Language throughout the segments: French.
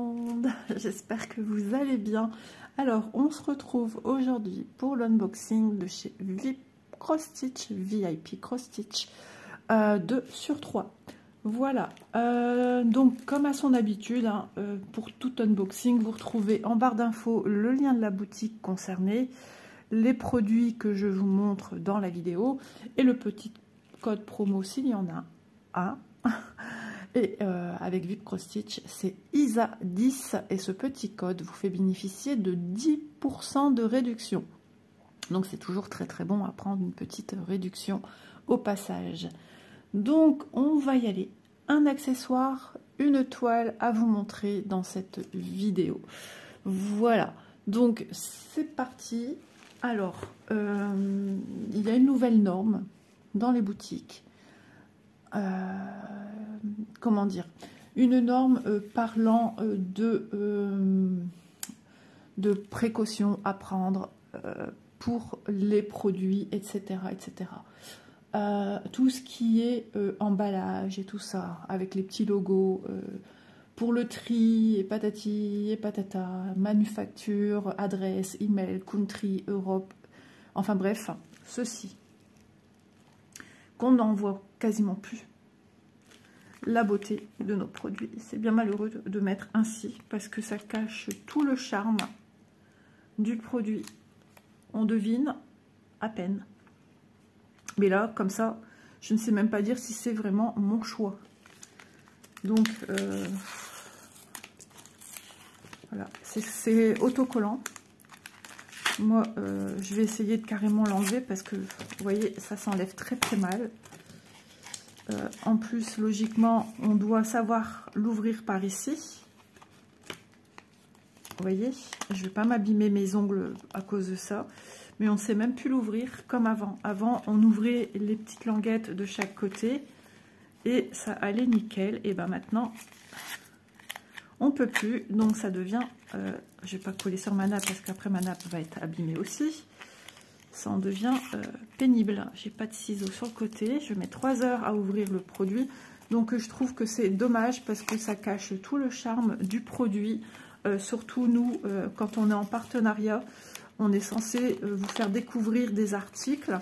monde, j'espère que vous allez bien. Alors on se retrouve aujourd'hui pour l'unboxing de chez VIP Cross Stitch 2 sur 3. Voilà, donc comme à son habitude, hein, pour tout unboxing, vous retrouvez en barre d'infos le lien de la boutique concernée, les produits que je vous montre dans la vidéo et le petit code promo s'il y en a un. Et avec VIP Cross Stitch, c'est ISA10 et ce petit code vous fait bénéficier de 10% de réduction. Donc c'est toujours très très bon à prendre une petite réduction au passage. Donc on va y aller. Un accessoire, une toile à vous montrer dans cette vidéo. Voilà, donc c'est parti. Alors, il y a une nouvelle norme dans les boutiques. Comment dire, une norme parlant de précautions à prendre pour les produits, etc. etc. Tout ce qui est emballage et tout ça, avec les petits logos pour le tri, et patati et patata, manufacture, adresse, email, country, Europe, enfin bref, ceci, qu'on n'en voit quasiment plus. La beauté de nos produits. C'est bien malheureux de mettre ainsi parce que ça cache tout le charme du produit. On devine à peine. Mais là, comme ça, je ne sais même pas dire si c'est vraiment mon choix. Donc, voilà, c'est autocollant. Moi, je vais essayer de carrément l'enlever parce que, vous voyez, ça s'enlève très très mal. En plus, logiquement, on doit savoir l'ouvrir par ici. Vous voyez, je ne vais pas m'abîmer mes ongles à cause de ça. Mais on ne sait même plus l'ouvrir comme avant. Avant, on ouvrait les petites languettes de chaque côté. Et ça allait nickel. Et bien maintenant, on ne peut plus. Donc ça devient... je ne vais pas coller sur ma nappe parce qu'après ma nappe va être abîmée aussi. Ça en devient pénible. J'ai pas de ciseaux sur le côté. Je mets 3 heures à ouvrir le produit. Donc je trouve que c'est dommage parce que ça cache tout le charme du produit. Surtout nous, quand on est en partenariat, on est censé vous faire découvrir des articles,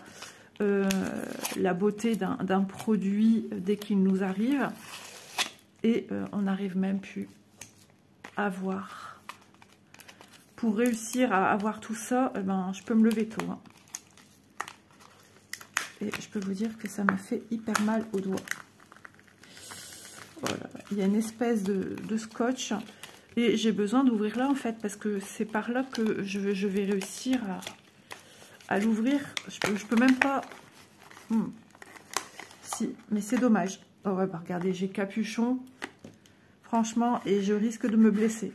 la beauté d'un produit dès qu'il nous arrive. Et on n'arrive même plus à voir. Pour réussir à avoir tout ça, ben, je peux me lever tôt. Hein. Et je peux vous dire que ça me fait hyper mal aux doigts. Voilà. Il y a une espèce de scotch. Et j'ai besoin d'ouvrir là en fait. Parce que c'est par là que je vais réussir à l'ouvrir. Je peux même pas... Si, mais c'est dommage. Oh ouais, bah regardez, j'ai capuchon. Franchement, et je risque de me blesser.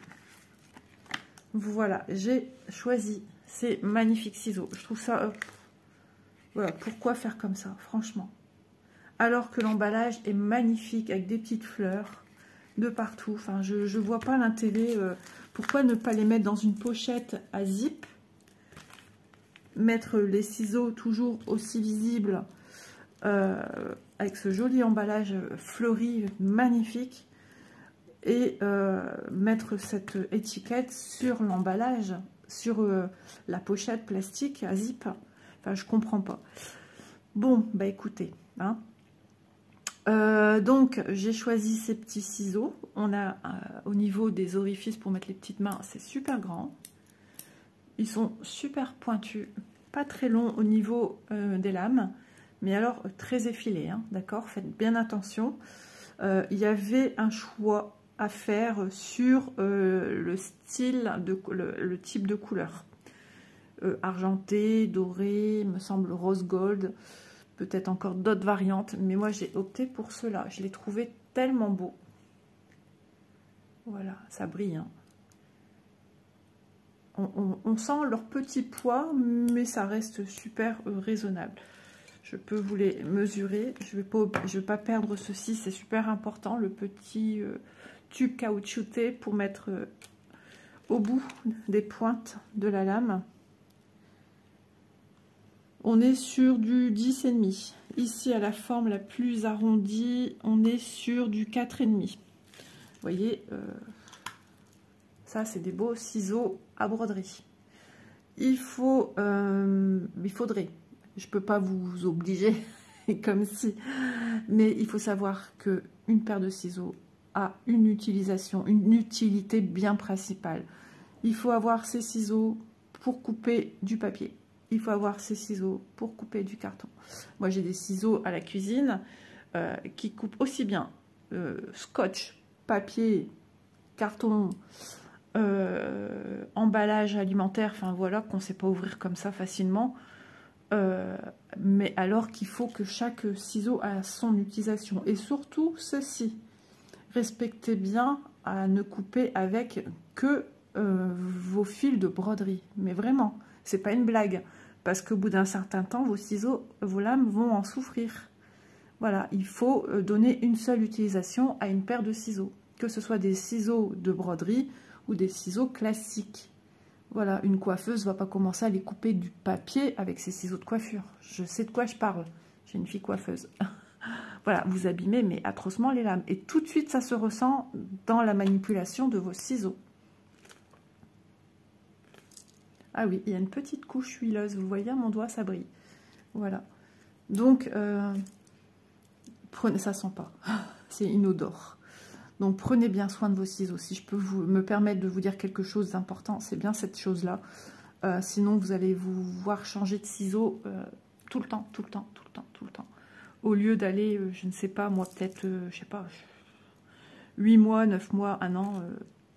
Voilà, j'ai choisi ces magnifiques ciseaux. Je trouve ça... voilà, pourquoi faire comme ça, franchement? Alors que l'emballage est magnifique, avec des petites fleurs de partout. Enfin, je ne vois pas l'intérêt. Pourquoi ne pas les mettre dans une pochette à zip? Mettre les ciseaux toujours aussi visibles, avec ce joli emballage fleuri, magnifique. Et mettre cette étiquette sur l'emballage, sur la pochette plastique à zip. Enfin, je comprends pas. Bon, bah écoutez, hein. Donc j'ai choisi ces petits ciseaux. On a au niveau des orifices pour mettre les petites mains, c'est super grand. Ils sont super pointus, pas très longs au niveau des lames, mais alors très effilés, hein, d'accord? Faites bien attention. Il y avait un choix à faire sur le style, le type de couleur. Argenté, doré, me semble rose gold, peut-être encore d'autres variantes, mais moi j'ai opté pour ceux-là. Je les trouvais tellement beaux. Voilà, ça brille. Hein. On sent leur petit poids, mais ça reste super raisonnable. Je peux vous les mesurer. Je vais pas perdre ceci, c'est super important. Le petit tube caoutchouté pour mettre au bout des pointes de la lame. On est sur du 10,5. Ici, à la forme la plus arrondie, on est sur du 4,5. Vous voyez, Ça, c'est des beaux ciseaux à broderie. Il faudrait, je peux pas vous obliger, comme si, mais il faut savoir que une paire de ciseaux a une utilisation, une utilité bien principale. Il faut avoir ces ciseaux pour couper du papier. Il faut avoir ces ciseaux pour couper du carton. Moi, j'ai des ciseaux à la cuisine qui coupent aussi bien scotch, papier, carton, emballage alimentaire, enfin voilà, qu'on ne sait pas ouvrir comme ça facilement. Mais alors qu'il faut que chaque ciseau a son utilisation. Et surtout, ceci, respectez bien à ne couper avec que vos fils de broderie. Mais vraiment, c'est pas une blague. Parce qu'au bout d'un certain temps, vos ciseaux, vos lames vont en souffrir. Voilà, il faut donner une seule utilisation à une paire de ciseaux. Que ce soit des ciseaux de broderie ou des ciseaux classiques. Voilà, une coiffeuse ne va pas commencer à les couper du papier avec ses ciseaux de coiffure. Je sais de quoi je parle. J'ai une fille coiffeuse. Voilà, vous abîmez mais atrocement les lames. Et tout de suite, ça se ressent dans la manipulation de vos ciseaux. Ah oui, il y a une petite couche huileuse. Vous voyez, mon doigt, ça brille. Voilà. Donc, prenez, ça sent pas. C'est inodore. Donc, prenez bien soin de vos ciseaux. Si je peux me permettre de vous dire quelque chose d'important, c'est bien cette chose-là. Sinon, vous allez vous voir changer de ciseaux tout le temps, tout le temps, tout le temps, tout le temps. Au lieu d'aller, je ne sais pas, moi, peut-être, je sais pas, 8 mois, 9 mois, 1 an,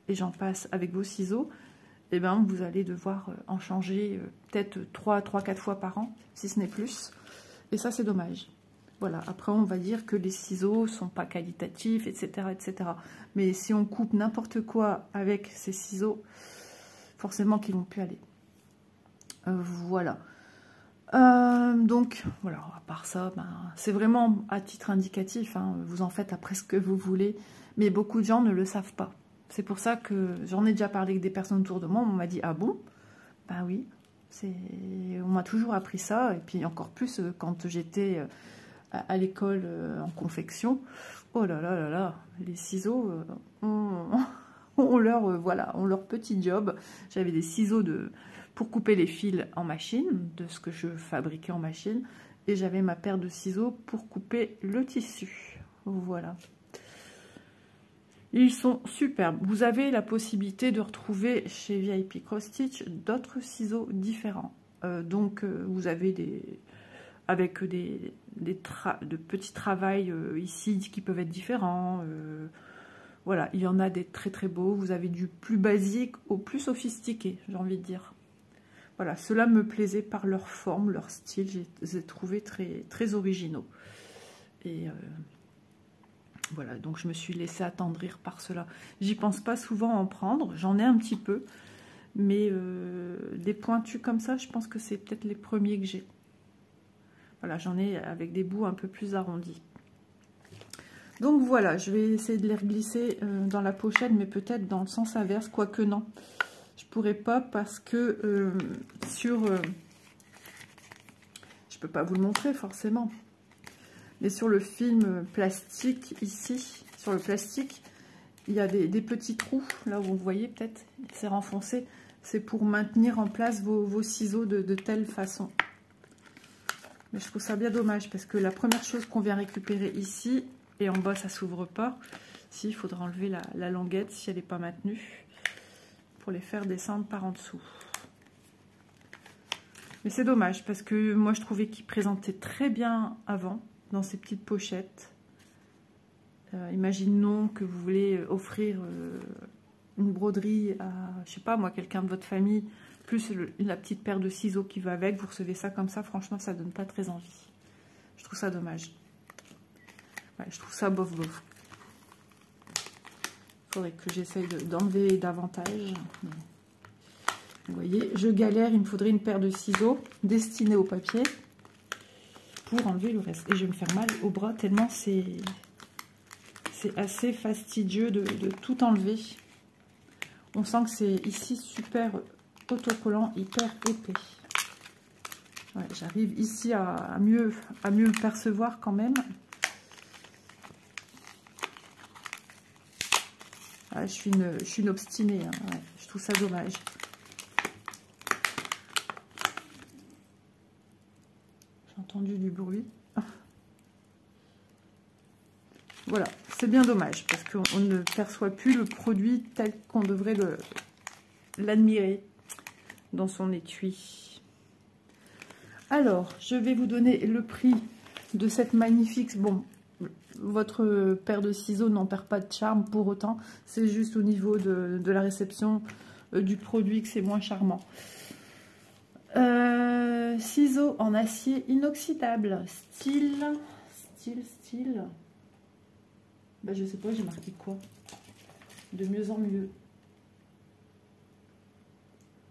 et j'en passe avec vos ciseaux, eh bien, vous allez devoir en changer peut-être 3-4 fois par an, si ce n'est plus. Et ça, c'est dommage. Voilà, après, on va dire que les ciseaux ne sont pas qualitatifs, etc., etc. Mais si on coupe n'importe quoi avec ces ciseaux, forcément qu'ils ne vont plus aller. Voilà. Donc, voilà, à part ça, ben, c'est vraiment à titre indicatif. Hein, vous en faites après ce que vous voulez. Mais beaucoup de gens ne le savent pas. C'est pour ça que j'en ai déjà parlé avec des personnes autour de moi. On m'a dit, ah bon? Ben oui, on m'a toujours appris ça. Et puis encore plus quand j'étais à l'école en confection. Oh là là là là, les ciseaux ont leur petit job. J'avais des ciseaux pour couper les fils en machine, de ce que je fabriquais en machine. Et j'avais ma paire de ciseaux pour couper le tissu. Voilà. Ils sont superbes. Vous avez la possibilité de retrouver chez VIP Cross Stitch d'autres ciseaux différents. Vous avez avec de petits travails ici qui peuvent être différents. Voilà, il y en a des très très beaux. Vous avez du plus basique au plus sophistiqué, j'ai envie de dire. Voilà, ceux-là me plaisaient par leur forme, leur style. Je les ai trouvés très, très originaux. Et voilà, donc je me suis laissée attendrir par cela. J'y pense pas souvent en prendre, j'en ai un petit peu. Mais des pointus comme ça, je pense que c'est peut-être les premiers que j'ai. Voilà, j'en ai avec des bouts un peu plus arrondis. Donc voilà, je vais essayer de les reglisser dans la pochette, mais peut-être dans le sens inverse, quoique non. Je pourrais pas parce que je peux pas vous le montrer forcément. Mais sur le film plastique, ici, sur le plastique, il y a des petits trous, là où vous voyez peut-être, c'est renfoncé. C'est pour maintenir en place vos ciseaux de telle façon. Mais je trouve ça bien dommage parce que la première chose qu'on vient récupérer ici, et en bas ça s'ouvre pas, il faudra enlever la languette si elle n'est pas maintenue pour les faire descendre par en dessous. Mais c'est dommage parce que moi je trouvais qu'ils présentaient très bien avant dans ces petites pochettes. Imaginons que vous voulez offrir une broderie à, je sais pas moi, quelqu'un de votre famille, plus la petite paire de ciseaux qui va avec, vous recevez ça comme ça, franchement ça donne pas très envie. Je trouve ça dommage. Ouais, je trouve ça bof bof. Il faudrait que j'essaye d'enlever davantage. Vous voyez, je galère, il me faudrait une paire de ciseaux destinés au papier pour enlever le reste. Et je vais me faire mal au bras tellement c'est assez fastidieux de tout enlever. On sent que c'est ici super autocollant, hyper épais. Ouais, j'arrive ici à mieux percevoir quand même. Ah, je suis une obstinée, hein. Ouais, je trouve ça dommage. J'ai entendu du bruit. Voilà, c'est bien dommage parce qu'on ne perçoit plus le produit tel qu'on devrait l'admirer dans son étui. Alors, je vais vous donner le prix de cette magnifique... Bon, votre paire de ciseaux n'en perd pas de charme pour autant. C'est juste au niveau de la réception du produit que c'est moins charmant. Ciseaux en acier inoxydable. Style... Ben, je sais pas, j'ai marqué quoi? De mieux en mieux.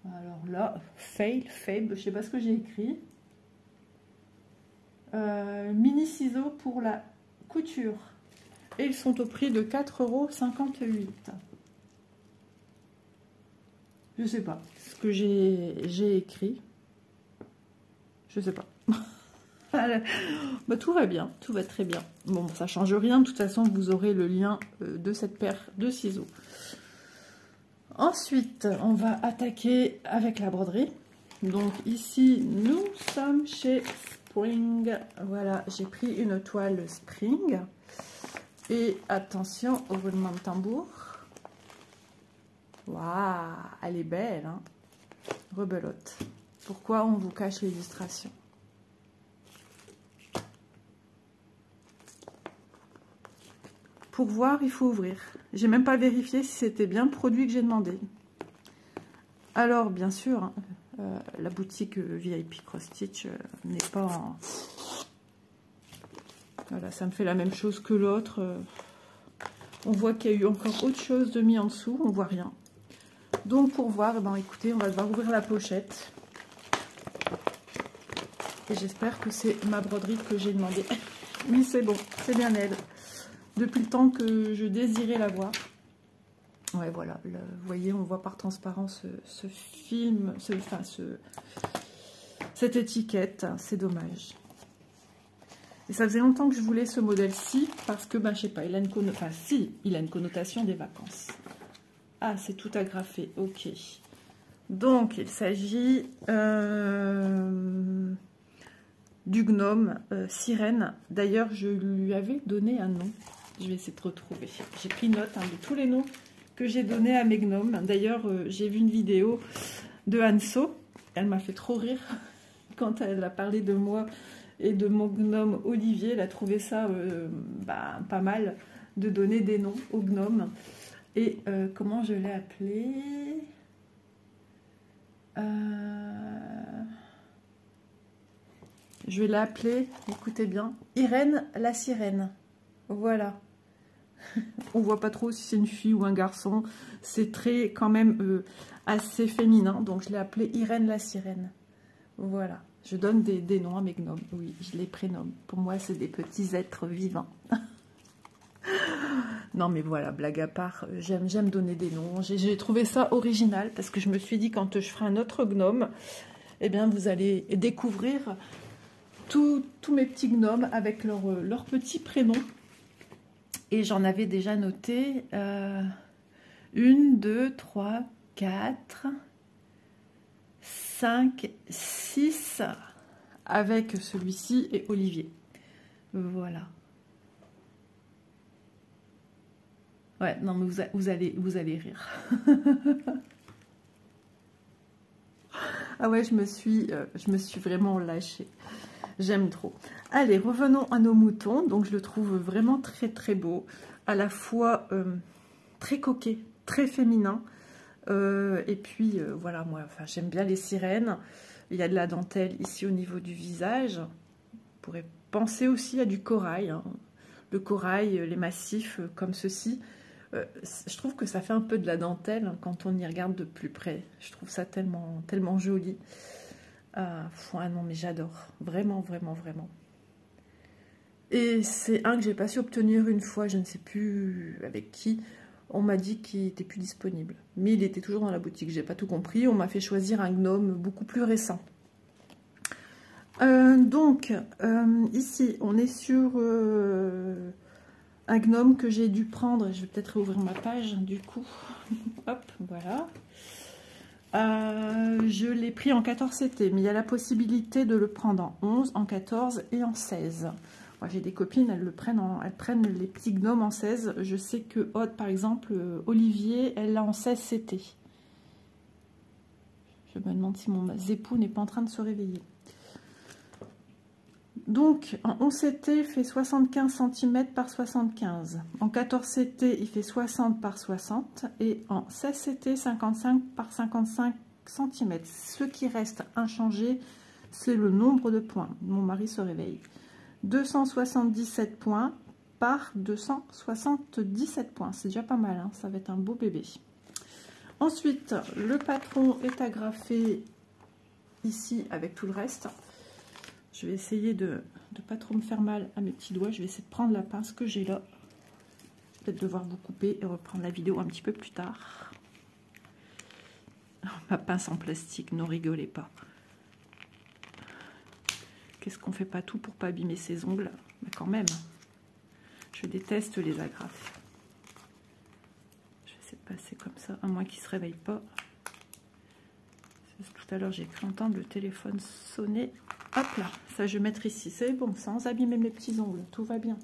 Alors là, fail, je sais pas ce que j'ai écrit. Mini ciseaux pour la couture. Et ils sont au prix de 4,58 €. Je sais pas ce que j'ai écrit. Je sais pas. Bah, tout va bien, tout va très bien. Bon, ça change rien, de toute façon vous aurez le lien de cette paire de ciseaux. Ensuite, on va attaquer avec la broderie. Donc ici, nous sommes chez Spring. Voilà, j'ai pris une toile Spring. Et attention au roulement de tambour. Waouh, elle est belle, hein? Rebelote. Pourquoi on vous cache l'illustration? Pour voir, il faut ouvrir. J'ai même pas vérifié si c'était bien le produit que j'ai demandé. Alors, bien sûr, la boutique VIP Cross Stitch n'est pas en... Voilà, ça me fait la même chose que l'autre. On voit qu'il y a eu encore autre chose de mis en dessous. On voit rien. Donc, pour voir, eh ben, écoutez, on va devoir ouvrir la pochette. Et j'espère que c'est ma broderie que j'ai demandé. Oui, c'est bon, c'est bien elle. Depuis le temps que je désirais la voir. Ouais, voilà. Vous voyez, on voit par transparence ce film, cette étiquette. C'est dommage. Et ça faisait longtemps que je voulais ce modèle-ci parce que, ben, je sais pas, il a une connotation des vacances. Ah, c'est tout agrafé. Ok. Donc, il s'agit du gnome sirène. D'ailleurs, je lui avais donné un nom. Je vais essayer de retrouver. J'ai pris note de tous les noms que j'ai donnés à mes gnomes. D'ailleurs, j'ai vu une vidéo de Anso. Elle m'a fait trop rire quand elle a parlé de moi et de mon gnome Olivier. Elle a trouvé ça pas mal de donner des noms aux gnomes. Et comment je l'ai appelé? Je vais l'appeler, écoutez bien, Irène la sirène. Voilà. On voit pas trop si c'est une fille ou un garçon. C'est très quand même assez féminin. Donc je l'ai appelée Irène la sirène. Voilà. Je donne des noms à mes gnomes. Oui, je les prénomme. Pour moi, c'est des petits êtres vivants. Non mais voilà, blague à part, j'aime donner des noms. J'ai trouvé ça original parce que je me suis dit quand je ferai un autre gnome, eh bien vous allez découvrir tous mes petits gnomes avec leurs petits prénoms. Et j'en avais déjà noté 1, 2, 3, 4, 5, 6 avec celui-ci et Olivier. Voilà. Ouais, non, mais vous allez rire. Ah ouais, je me suis vraiment lâchée. J'aime trop. Allez, revenons à nos moutons. Donc, je le trouve vraiment très, très beau. À la fois très coquet, très féminin. Et puis, voilà, moi, enfin, j'aime bien les sirènes. Il y a de la dentelle ici au niveau du visage. On pourrait penser aussi à du corail. Hein. Le corail, les massifs comme ceci. Je trouve que ça fait un peu de la dentelle quand on y regarde de plus près. Je trouve ça tellement, tellement joli. Ah non, mais j'adore. Vraiment, vraiment, vraiment. Et c'est un que j'ai pas su obtenir une fois, je ne sais plus avec qui. On m'a dit qu'il n'était plus disponible. Mais il était toujours dans la boutique, j'ai pas tout compris. On m'a fait choisir un gnome beaucoup plus récent. Donc, ici, on est sur un gnome que j'ai dû prendre. Je vais peut-être réouvrir ma page du coup. Hop, voilà. Je l'ai pris en 14 CT, mais il y a la possibilité de le prendre en 11, en 14 et en 16. Moi, j'ai des copines, elles prennent les petits gnomes en 16. Je sais que Aude, par exemple, Olivier, elle l'a en 16 CT. Je me demande si mon époux n'est pas en train de se réveiller. Donc, en 11 CT, il fait 75 cm par 75. En 14 CT, il fait 60 par 60. Et en 16 CT, 55 par 55 cm. Ce qui reste inchangé, c'est le nombre de points. Mon mari se réveille. 277 points par 277 points. C'est déjà pas mal, hein, ça va être un beau bébé. Ensuite, le patron est agrafé ici avec tout le reste. Je vais essayer de ne pas trop me faire mal à mes petits doigts. Je vais essayer de prendre la pince que j'ai là. Peut-être devoir vous couper et reprendre la vidéo un petit peu plus tard. Oh, ma pince en plastique, ne rigolez pas. Qu'est-ce qu'on fait pas tout pour pas abîmer ses ongles? Mais quand même, je déteste les agrafes. Je vais essayer de passer comme ça, à moins qu'il ne se réveille pas. Tout à l'heure, j'ai cru entendre le téléphone sonner. Hop là, ça je vais mettre ici. C'est bon, sans abîmer mes petits ongles. Tout va bien.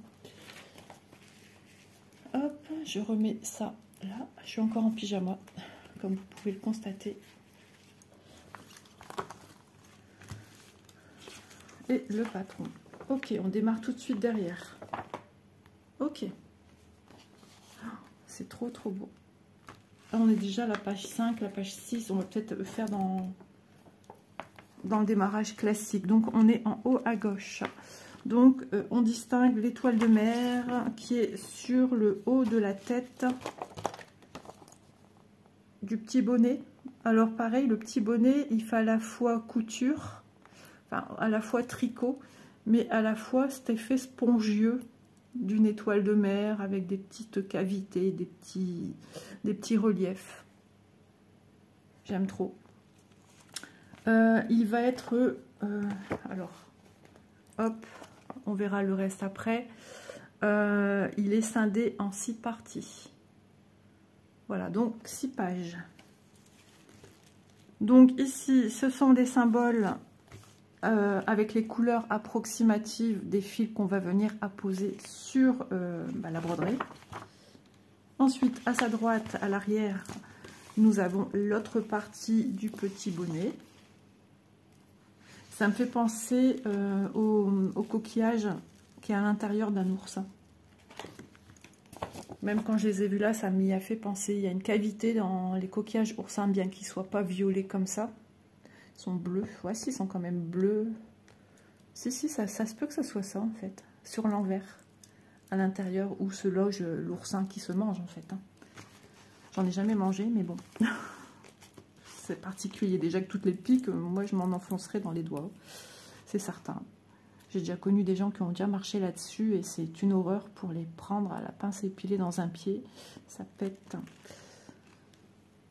Hop, je remets ça là. Je suis encore en pyjama, comme vous pouvez le constater. Et le patron. Ok, on démarre tout de suite derrière. Ok. C'est trop beau. Là, on est déjà à la page 5, la page 6. On va peut-être le faire dans le démarrage classique. Donc, on est en haut à gauche. Donc, on distingue l'étoile de mer qui est sur le haut de la tête du petit bonnet. Alors, pareil, le petit bonnet, il fait à la fois couture, enfin, à la fois tricot, mais à la fois cet effet spongieux d'une étoile de mer avec des petites cavités, des petits reliefs. J'aime trop. Il va être... alors, hop, on verra le reste après. Il est scindé en 6 parties. Voilà, donc 6 pages. Donc ici, ce sont des symboles avec les couleurs approximatives des fils qu'on va venir apposer sur la broderie. Ensuite, à sa droite, à l'arrière, nous avons l'autre partie du petit bonnet. Ça me fait penser au coquillage qui est à l'intérieur d'un oursin. Même quand je les ai vus là, ça m'y a fait penser. Il y a une cavité dans les coquillages oursins, bien qu'ils ne soient pas violets comme ça. Ils sont bleus. Ouais, si, ils sont quand même bleus. Si, ça se peut que ça soit ça, en fait. Sur l'envers, à l'intérieur, où se loge l'oursin qui se mange, en fait. Hein. J'en ai jamais mangé, mais bon. C'est particulier. Déjà que toutes les piques, moi, je m'en enfoncerai dans les doigts. C'est certain. J'ai déjà connu des gens qui ont déjà marché là-dessus et c'est une horreur pour les prendre à la pince épilée dans un pied. Ça pète.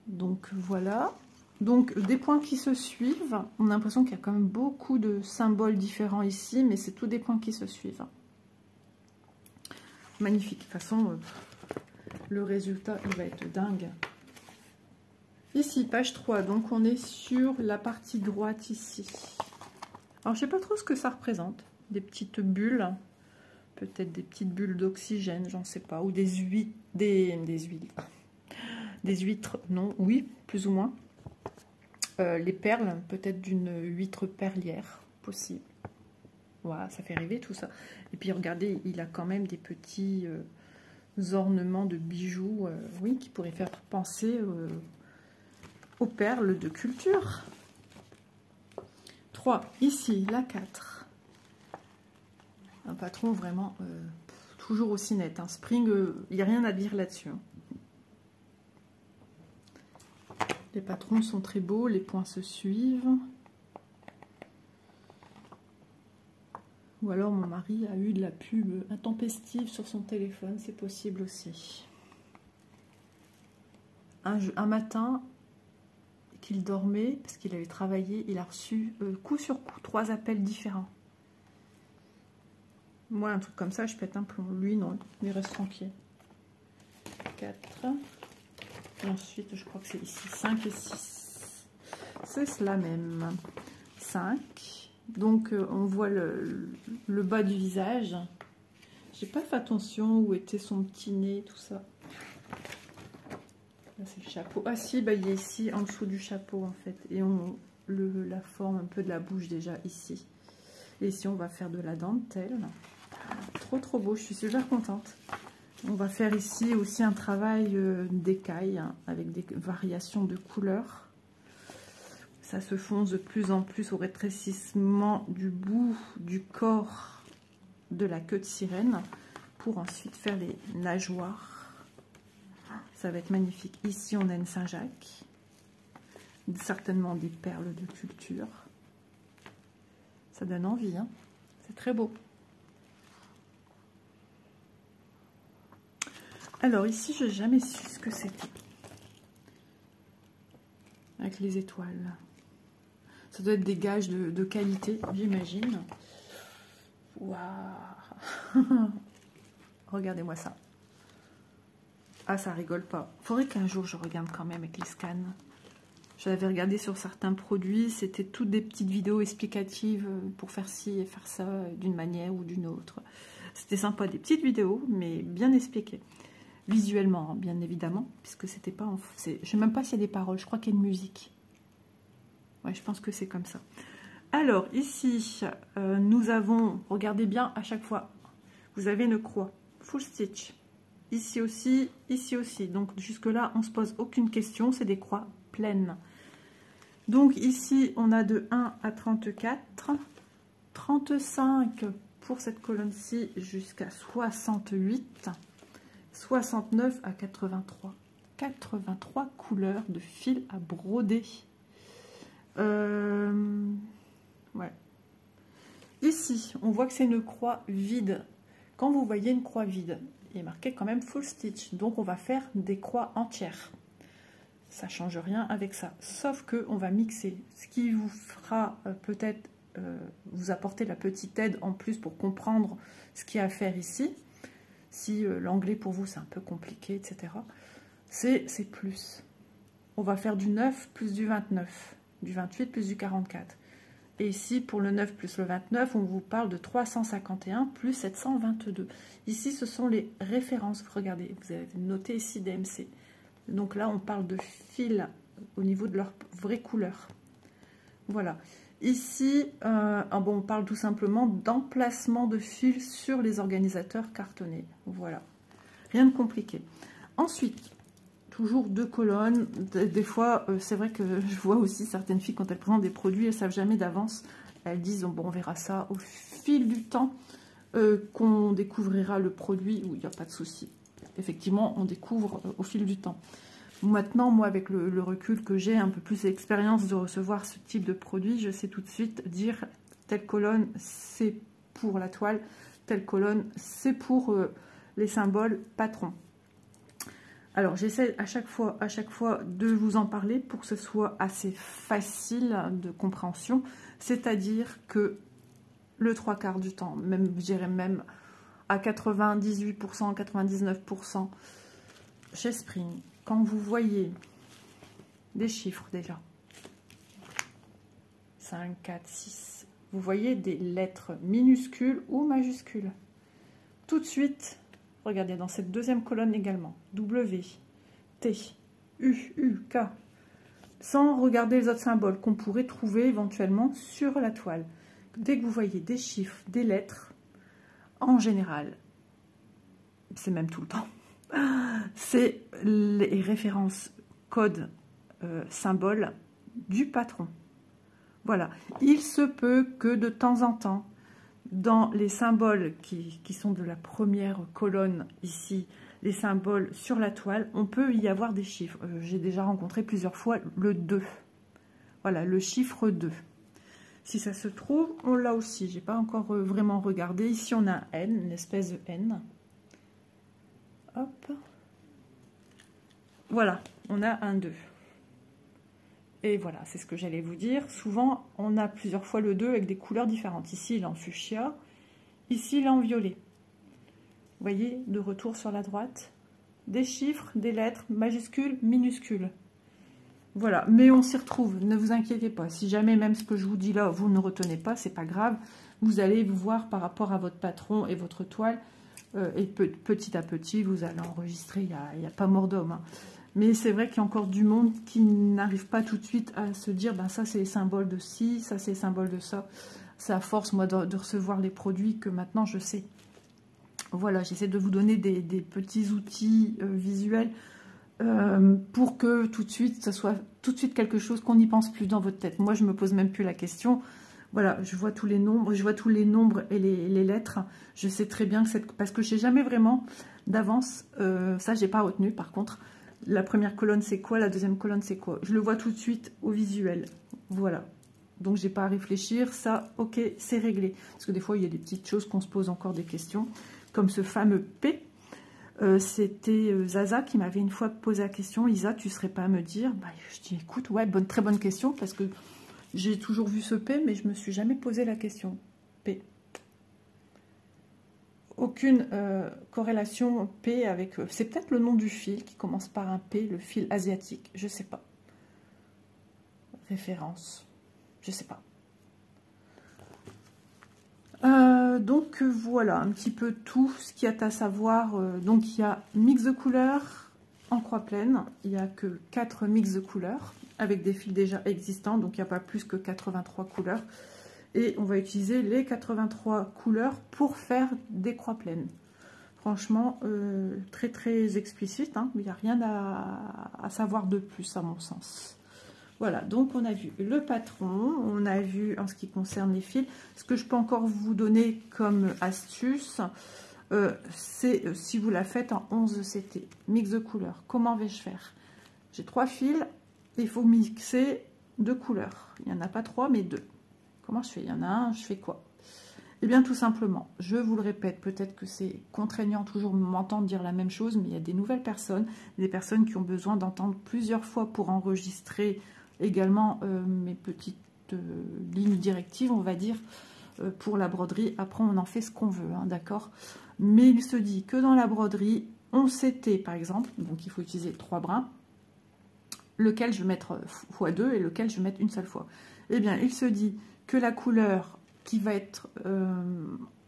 Donc voilà. Donc des points qui se suivent. On a l'impression qu'il y a quand même beaucoup de symboles différents ici, mais c'est tous des points qui se suivent. Magnifique. De toute façon, le résultat, il va être dingue. Ici, page 3. Donc on est sur la partie droite ici. Alors je sais pas trop ce que ça représente. Des petites bulles, peut-être des petites bulles d'oxygène, j'en sais pas, ou des huîtres, des huîtres, non, oui, plus ou moins. Les perles, peut-être d'une huître perlière, possible. Voilà, ça fait rêver tout ça. Et puis regardez, il a quand même des petits ornements de bijoux, oui, qui pourraient faire penser aux perles de culture. 3, ici, la 4. Un patron vraiment toujours aussi net. Hein. Spring, il n'y a rien à dire là-dessus. Hein. Les patrons sont très beaux, les points se suivent. Ou alors mon mari a eu de la pub intempestive sur son téléphone, c'est possible aussi. Un matin qu'il dormait, parce qu'il avait travaillé, il a reçu coup sur coup 3 appels différents. Moi, un truc comme ça, je pète un plomb. Lui, non, il reste tranquille. 4. Et ensuite, je crois que c'est ici. 5 et 6. C'est cela même. 5. Donc, on voit le bas du visage. J'ai pas fait attention où était son petit nez, tout ça. Là, c'est le chapeau. Ah si, bah, il est ici, en dessous du chapeau, en fait. Et on la forme un peu de la bouche déjà ici. Et ici, on va faire de la dentelle. Trop, trop beau. Je suis super contente. On va faire ici aussi un travail d'écaille, hein, avec des variations de couleurs. Ça se fonce de plus en plus au rétrécissement du bout du corps de la queue de sirène pour ensuite faire les nageoires. Ça va être magnifique. Ici, on a une Saint-Jacques. Certainement des perles de culture. Ça donne envie, hein. C'est très beau. Alors ici, je n'ai jamais su ce que c'était. Avec les étoiles. Ça doit être des gages de qualité, j'imagine. Waouh. Regardez-moi ça. Ah, ça rigole pas. Faudrait qu'un jour je regarde quand même avec les scans. J'avais regardé sur certains produits, c'était toutes des petites vidéos explicatives pour faire ci et faire ça d'une manière ou d'une autre. C'était sympa, des petites vidéos, mais bien expliquées. Visuellement, hein, bien évidemment, puisque c'était pas... Je ne sais même pas s'il y a des paroles, je crois qu'il y a une musique. Ouais, je pense que c'est comme ça. Alors, ici, nous avons... Regardez bien, à chaque fois, vous avez une croix. Full stitch. Ici aussi, ici aussi. Donc, jusque-là, on ne se pose aucune question, c'est des croix pleines. Donc ici, on a de 1 à 34, 35 pour cette colonne-ci jusqu'à 68, 69 à 83. 83 couleurs de fil à broder. Ouais. Ici, on voit que c'est une croix vide. Quand vous voyez une croix vide, il est marqué quand même full stitch. Donc on va faire des croix entières. Ça ne change rien avec ça, sauf que on va mixer, ce qui vous fera peut-être vous apporter la petite aide en plus pour comprendre ce qu'il y a à faire ici. Si l'anglais pour vous c'est un peu compliqué, etc. C'est plus. On va faire du 9 plus du 29, du 28 plus du 44. Et ici, pour le 9 plus le 29, on vous parle de 351 plus 722. Ici, ce sont les références. Regardez, vous avez noté ici DMC. Donc là, on parle de fils au niveau de leur vraie couleur. Voilà. Ici, bon, on parle tout simplement d'emplacement de fils sur les organisateurs cartonnés. Voilà. Rien de compliqué. Ensuite, toujours 2 colonnes. Des fois, c'est vrai que je vois aussi certaines filles, quand elles présentent des produits, elles ne savent jamais d'avance. Elles disent, bon, on verra ça au fil du temps, qu'on découvrira le produit. Oui, il n'y a pas de souci. Effectivement, on découvre au fil du temps. Maintenant, moi, avec le recul que j'ai, un peu plus d'expérience de recevoir ce type de produit, je sais tout de suite dire telle colonne, c'est pour la toile, telle colonne, c'est pour les symboles patrons. Alors, j'essaie à chaque fois de vous en parler pour que ce soit assez facile de compréhension, c'est-à-dire que le 3/4 du temps, même, je dirais même à 98%, 99%, chez Spring, quand vous voyez des chiffres déjà, 5, 4, 6, vous voyez des lettres minuscules ou majuscules. Tout de suite, regardez dans cette deuxième colonne également, W, T, U, U, K, sans regarder les autres symboles qu'on pourrait trouver éventuellement sur la toile. Dès que vous voyez des chiffres, des lettres, en général, c'est même tout le temps, c'est les références codes symboles du patron. Voilà. Il se peut que de temps en temps, dans les symboles qui sont de la première colonne ici, les symboles sur la toile, on peut y avoir des chiffres. J'ai déjà rencontré plusieurs fois le 2. Voilà, le chiffre 2. Si ça se trouve, on l'a aussi. Je n'ai pas encore vraiment regardé. Ici, on a un N, une espèce de N. Hop. Voilà, on a un 2. Et voilà, c'est ce que j'allais vous dire. Souvent, on a plusieurs fois le 2 avec des couleurs différentes. Ici, il est en fuchsia. Ici, là en violet. Vous voyez, de retour sur la droite. Des chiffres, des lettres, majuscules, minuscules. Voilà, mais on s'y retrouve, ne vous inquiétez pas. Si jamais même ce que je vous dis là, vous ne retenez pas, c'est pas grave. Vous allez vous voir par rapport à votre patron et votre toile. Et petit à petit, vous allez enregistrer. Il n'y a pas mort d'homme. Hein. Mais c'est vrai qu'il y a encore du monde qui n'arrive pas tout de suite à se dire, ben ça c'est les symboles de ci, ça c'est les symboles de ça. C'est à force, moi, de recevoir les produits que maintenant je sais. Voilà, j'essaie de vous donner des petits outils visuels pour que tout de suite, ça soit tout de suite quelque chose qu'on n'y pense plus dans votre tête. Moi, je me pose même plus la question. Voilà, je vois tous les nombres, et les lettres. Je sais très bien que c'est parce que je sais jamais vraiment d'avance. Ça, j'ai pas retenu. Par contre, la première colonne c'est quoi, la deuxième colonne c'est quoi. Je le vois tout de suite au visuel. Voilà. Donc, j'ai pas à réfléchir. Ça, ok, c'est réglé. Parce que des fois, il y a des petites choses qu'on se pose encore des questions, comme ce fameux P. C'était Zaza qui m'avait une fois posé la question. Lisa, tu serais pas à me dire? Bah, je dis, écoute, ouais, très bonne question, parce que j'ai toujours vu ce P, mais je me suis jamais posé la question. P. Aucune corrélation P avec... c'est peut-être le nom du fil qui commence par un P, le fil asiatique, je sais pas. Référence, je sais pas. Donc voilà un petit peu tout ce qu'il y a à savoir. Donc il y a mix de couleurs en croix pleine, il n'y a que 4 mix de couleurs avec des fils déjà existants, donc il n'y a pas plus que 83 couleurs. Et on va utiliser les 83 couleurs pour faire des croix pleines. Franchement, très très explicite, hein, il n'y a rien à savoir de plus à mon sens. Voilà, donc on a vu le patron, on a vu en ce qui concerne les fils. Ce que je peux encore vous donner comme astuce, c'est si vous la faites en 11 CT, mix de couleurs. Comment vais-je faire? J'ai 3 fils, il faut mixer 2 couleurs. Il n'y en a pas 3, mais 2. Comment je fais? Il y en a un, je fais quoi? Eh bien, tout simplement, je vous le répète, peut-être que c'est contraignant toujours m'entendre dire la même chose, mais il y a des nouvelles personnes, des personnes qui ont besoin d'entendre plusieurs fois pour enregistrer également mes petites lignes directives, on va dire, pour la broderie. Après, on en fait ce qu'on veut, hein, d'accord? Mais il se dit que dans la broderie, on CT, par exemple, donc il faut utiliser 3 brins, lequel je vais mettre x2 et lequel je vais mettre une seule fois. Eh bien, il se dit que la couleur qui va être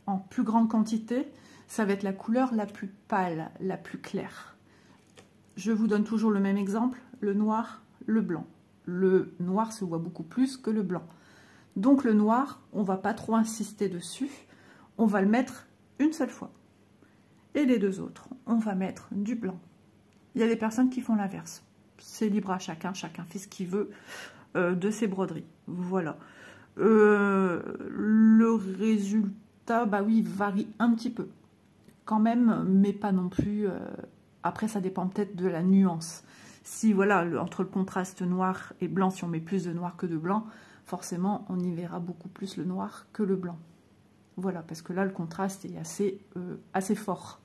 en plus grande quantité, ça va être la couleur la plus pâle, la plus claire. Je vous donne toujours le même exemple, le noir, le blanc. Le noir se voit beaucoup plus que le blanc. Donc le noir, on ne va pas trop insister dessus, on va le mettre une seule fois. Et les deux autres, on va mettre du blanc. Il y a des personnes qui font l'inverse. C'est libre à chacun, chacun fait ce qu'il veut de ses broderies. Voilà. Le résultat, bah oui, varie un petit peu. Quand même, mais pas non plus. Après, ça dépend peut-être de la nuance. Si, voilà, entre le contraste noir et blanc, si on met plus de noir que de blanc, forcément, on y verra beaucoup plus le noir que le blanc. Voilà, parce que là, le contraste est assez fort.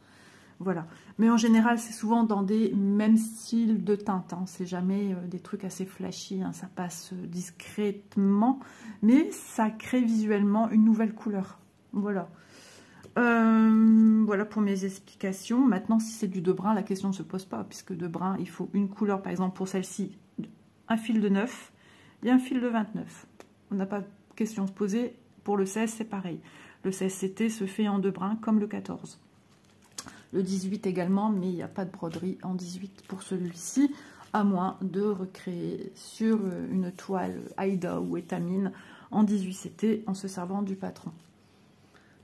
Voilà. Mais en général, c'est souvent dans des mêmes styles de teintes. Hein. C'est jamais des trucs assez flashy. Hein. Ça passe discrètement, mais ça crée visuellement une nouvelle couleur. Voilà. Voilà pour mes explications. Maintenant, si c'est du 2 brins, la question ne se pose pas, puisque 2 brins, il faut une couleur, par exemple pour celle-ci, un fil de 9 et un fil de 29. On n'a pas de question à se poser. Pour le 16, c'est pareil. Le 16 CT se fait en 2 brins, comme le 14. Le 18 également, mais il n'y a pas de broderie en 18 pour celui-ci, à moins de recréer sur une toile Aïda ou étamine en 18 CT en se servant du patron.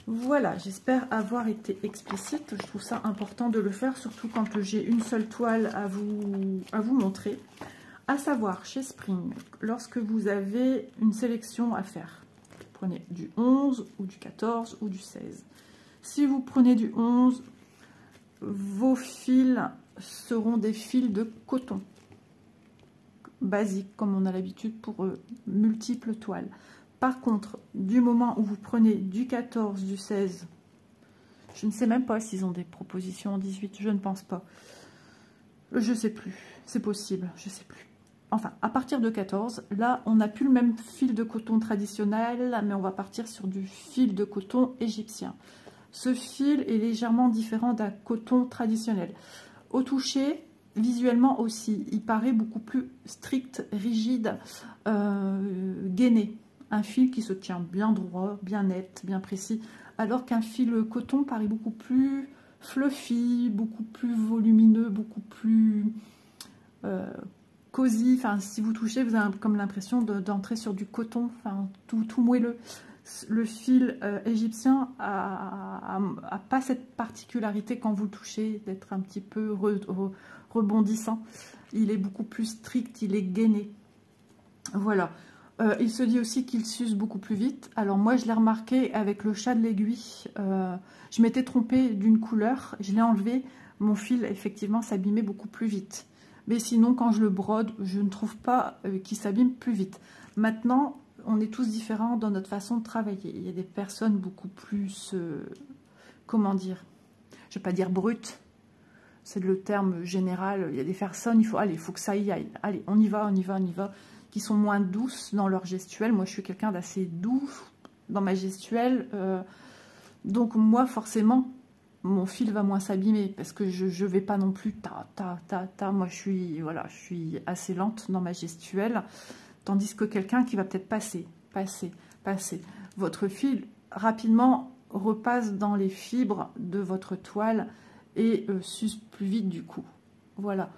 Voilà, j'espère avoir été explicite. Je trouve ça important de le faire, surtout quand j'ai une seule toile à vous montrer. À savoir, chez Spring, lorsque vous avez une sélection à faire, prenez du 11 ou du 14 ou du 16. Si vous prenez du 11, vos fils seront des fils de coton basique, comme on a l'habitude pour multiples toiles. Par contre, du moment où vous prenez du 14, du 16, je ne sais même pas s'ils ont des propositions en 18, je ne pense pas. Je ne sais plus, c'est possible, je ne sais plus. Enfin, à partir de 14, là, on n'a plus le même fil de coton traditionnel, mais on va partir sur du fil de coton égyptien. Ce fil est légèrement différent d'un coton traditionnel. Au toucher, visuellement aussi, il paraît beaucoup plus strict, rigide, gainé. Un fil qui se tient bien droit, bien net, bien précis, alors qu'un fil coton paraît beaucoup plus fluffy, beaucoup plus volumineux, beaucoup plus cosy. Enfin, si vous touchez, vous avez comme l'impression d'entrer sur du coton, enfin, tout moelleux. Le fil égyptien a pas cette particularité quand vous le touchez, d'être un petit peu rebondissant. Il est beaucoup plus strict, il est gainé. Voilà. Il se dit aussi qu'il s'use beaucoup plus vite. Alors moi, je l'ai remarqué avec le chat de l'aiguille. Je m'étais trompée d'une couleur, je l'ai enlevé. Mon fil, effectivement, s'abîmait beaucoup plus vite. Mais sinon, quand je le brode, je ne trouve pas qu'il s'abîme plus vite. Maintenant, on est tous différents dans notre façon de travailler. Il y a des personnes beaucoup plus, comment dire, je ne vais pas dire brutes, c'est le terme général. Il y a des personnes, il faut que ça y aille. Allez, on y va, on y va, on y va. Qui sont moins douces dans leur gestuelle. Moi, je suis quelqu'un d'assez doux dans ma gestuelle. Donc, moi, forcément, mon fil va moins s'abîmer parce que je ne vais pas non plus ta. Moi, je suis assez lente dans ma gestuelle. Tandis que quelqu'un qui va peut-être passer. Votre fil, rapidement, repasse dans les fibres de votre toile et s'use plus vite du coup. Voilà,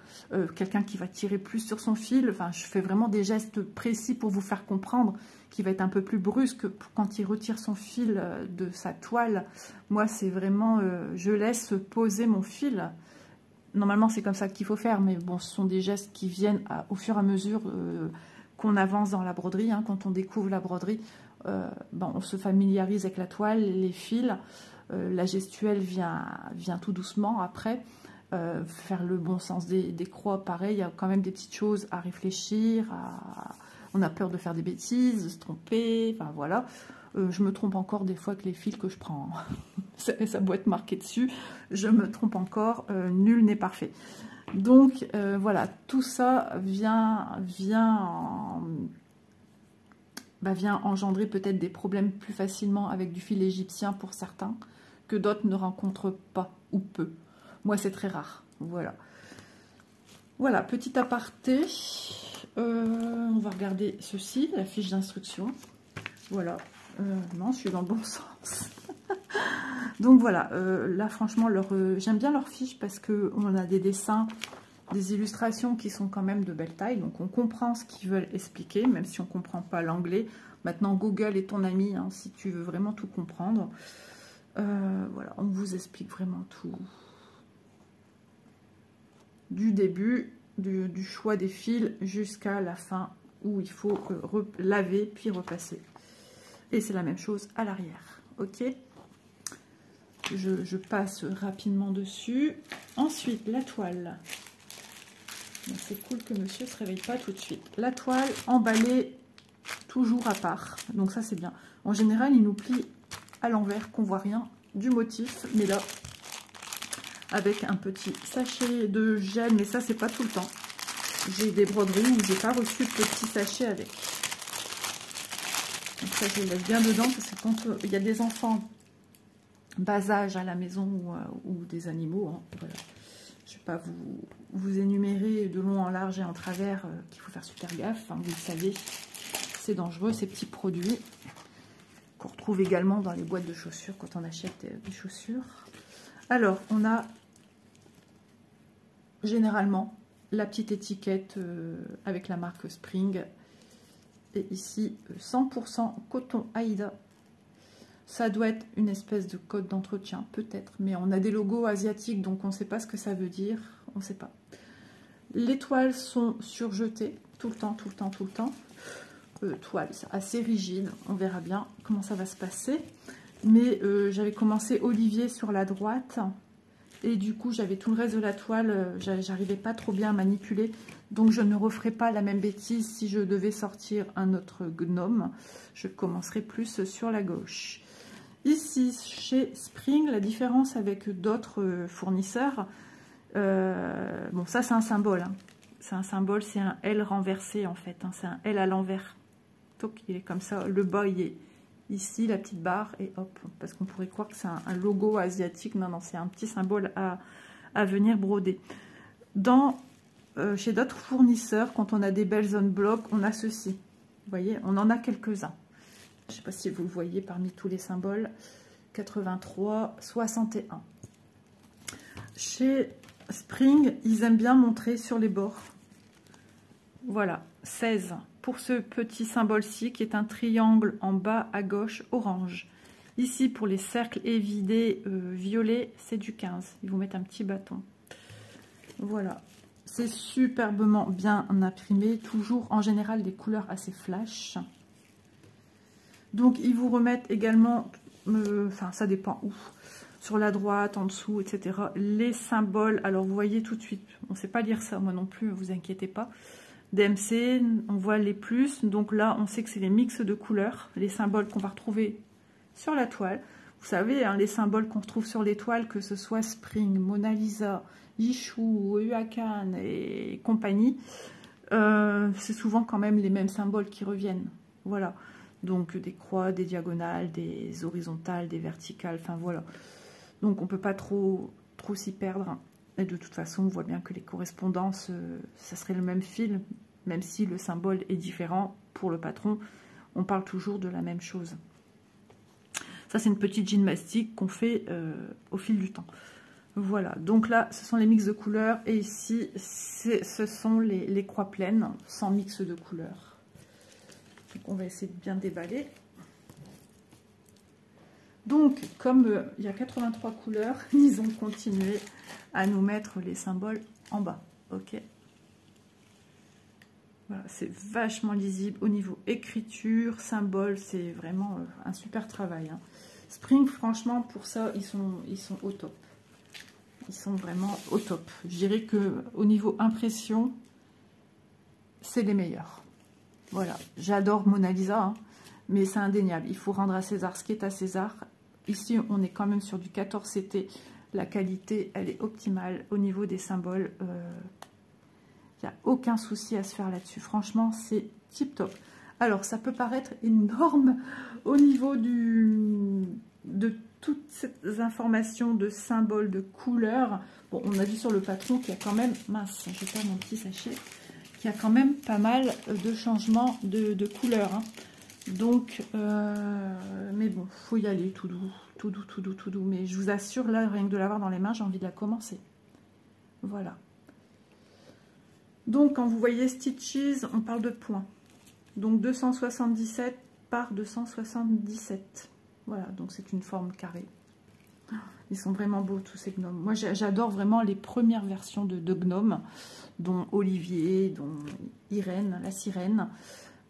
quelqu'un qui va tirer plus sur son fil, enfin je fais vraiment des gestes précis pour vous faire comprendre, qui va être un peu plus brusque quand il retire son fil de sa toile. Moi c'est vraiment, je laisse poser mon fil. Normalement c'est comme ça qu'il faut faire, mais bon ce sont des gestes qui viennent au fur et à mesure qu'on avance dans la broderie, hein. Quand on découvre la broderie, on se familiarise avec la toile, les fils, la gestuelle vient tout doucement après. Faire le bon sens des croix, pareil, il y a quand même des petites choses à réfléchir, on a peur de faire des bêtises, de se tromper, enfin voilà. Je me trompe encore des fois avec les fils que je prends, ça doit être marqué dessus, je me trompe encore, nul n'est parfait. Donc voilà, tout ça vient engendrer peut-être des problèmes plus facilement avec du fil égyptien pour certains, que d'autres ne rencontrent pas ou peu. Moi, c'est très rare. Voilà. Voilà, petit aparté. On va regarder ceci, la fiche d'instruction. Voilà. Non, je suis dans le bon sens. Donc voilà, là franchement, j'aime bien leur fiche parce qu'on a des dessins, des illustrations qui sont quand même de belle taille. Donc on comprend ce qu'ils veulent expliquer, même si on ne comprend pas l'anglais. Maintenant, Google est ton ami, hein, si tu veux vraiment tout comprendre. Voilà, on vous explique vraiment tout. Du début, du choix des fils jusqu'à la fin où il faut laver puis repasser. Et c'est la même chose à l'arrière. Ok, je passe rapidement dessus. Ensuite, la toile. C'est cool que monsieur ne se réveille pas tout de suite. La toile emballée toujours à part. Donc ça, c'est bien. En général, il nous plie à l'envers, qu'on voit rien du motif. Mais là, avec un petit sachet de gel, mais ça c'est pas tout le temps. J'ai des broderies où j'ai pas reçu de petit sachet avec. Donc ça je le laisse bien dedans parce que quand il y a des enfants bas âge à la maison ou des animaux, hein, voilà. Je vais pas vous énumérer de long en large et en travers qu'il faut faire super gaffe, hein, vous le savez, c'est dangereux ces petits produits qu'on retrouve également dans les boîtes de chaussures quand on achète des chaussures. Alors, on a généralement la petite étiquette avec la marque Spring. Et ici, 100% coton Aïda. Ça doit être une espèce de code d'entretien, peut-être. Mais on a des logos asiatiques, donc on ne sait pas ce que ça veut dire. On ne sait pas. Les toiles sont surjetées tout le temps, tout le temps, tout le temps. Toile assez rigide. On verra bien comment ça va se passer. Mais j'avais commencé Olivier sur la droite et du coup j'avais tout le reste de la toile, j'arrivais pas trop bien à manipuler, donc je ne referai pas la même bêtise si je devais sortir un autre gnome. Je commencerai plus sur la gauche. Ici chez Spring, la différence avec d'autres fournisseurs, bon ça c'est un symbole, hein. C'est un symbole, c'est un L renversé en fait, hein. C'est un L à l'envers. Donc il est comme ça, le bas il est Ici, la petite barre, et hop, parce qu'on pourrait croire que c'est un logo asiatique. Non, non, c'est un petit symbole à venir broder. Chez d'autres fournisseurs, quand on a des belles zones blocs, on a ceci. Vous voyez, on en a quelques-uns. Je ne sais pas si vous le voyez parmi tous les symboles. 83, 61. Chez Spring, ils aiment bien montrer sur les bords. Voilà, 16 pour ce petit symbole-ci qui est un triangle en bas à gauche orange. Ici, pour les cercles évidés violets, c'est du 15. Ils vous mettent un petit bâton. Voilà, c'est superbement bien imprimé. Toujours en général des couleurs assez flash. Donc, ils vous remettent également, enfin, ça dépend où, sur la droite, en dessous, etc. Les symboles, alors vous voyez tout de suite, on ne sait pas lire ça, moi non plus, ne vous inquiétez pas. DMC, on voit les plus, donc là, on sait que c'est les mix de couleurs, les symboles qu'on va retrouver sur la toile. Vous savez, hein, les symboles qu'on retrouve sur les toiles, que ce soit Spring, Mona Lisa, Yichou, Huacan et compagnie, c'est souvent quand même les mêmes symboles qui reviennent. Voilà. Donc des croix, des diagonales, des horizontales, des verticales, enfin voilà. Donc on ne peut pas trop s'y perdre. Et de toute façon, on voit bien que les correspondances, ça serait le même fil, même si le symbole est différent pour le patron, on parle toujours de la même chose. Ça, c'est une petite gymnastique qu'on fait au fil du temps. Voilà, donc là, ce sont les mix de couleurs. Et ici, ce sont les croix pleines, sans mix de couleurs. Donc, on va essayer de bien déballer. Donc, comme il y a 83 couleurs, ils ont continué à nous mettre les symboles en bas. Ok. Voilà, c'est vachement lisible au niveau écriture, symbole, c'est vraiment un super travail. Hein. Spring, franchement, pour ça, ils sont au top. Ils sont vraiment au top. Je dirais que au niveau impression, c'est les meilleurs. Voilà, j'adore Mona Lisa, hein, mais c'est indéniable. Il faut rendre à César ce qui est à César. Ici, on est quand même sur du 14 CT. La qualité, elle est optimale au niveau des symboles. Il n'y a aucun souci à se faire là-dessus. Franchement, c'est tip top. Alors, ça peut paraître énorme au niveau de toutes ces informations de symboles, de couleurs. Bon, on a vu sur le patron qu'il y a quand même, mince, je perds mon petit sachet, qu'il y a quand même pas mal de changements de couleurs. Hein. Donc, mais bon, faut y aller tout doux, tout doux, tout doux, tout doux. Mais je vous assure, là, rien que de l'avoir dans les mains, j'ai envie de la commencer. Voilà. Donc, quand vous voyez Stitches, on parle de points. Donc, 277 par 277. Voilà, donc c'est une forme carrée. Ils sont vraiment beaux, tous ces gnomes. Moi, j'adore vraiment les premières versions de gnomes, dont Olivier, dont Irène, la sirène,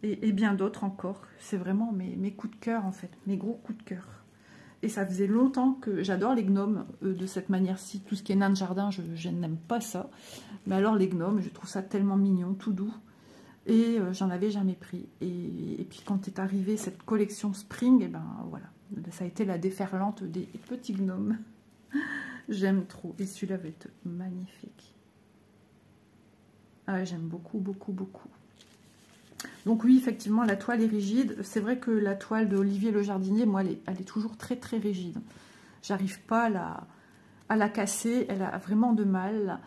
et bien d'autres encore. C'est vraiment mes coups de cœur, en fait, mes gros coups de cœur. Et ça faisait longtemps que j'adore les gnomes de cette manière-ci. Tout ce qui est nain de jardin, je n'aime pas ça. Mais alors les gnomes, je trouve ça tellement mignon, tout doux. Et j'en avais jamais pris. Et puis quand est arrivée cette collection Spring, et ben voilà, ça a été la déferlante des petits gnomes. J'aime trop. Et celui-là va être magnifique. Ah, j'aime beaucoup, beaucoup, beaucoup. Donc oui, effectivement, la toile est rigide. C'est vrai que la toile de Olivier le Jardinier, moi, elle est toujours très, très rigide. J'arrive pas à la casser. Elle a vraiment de mal.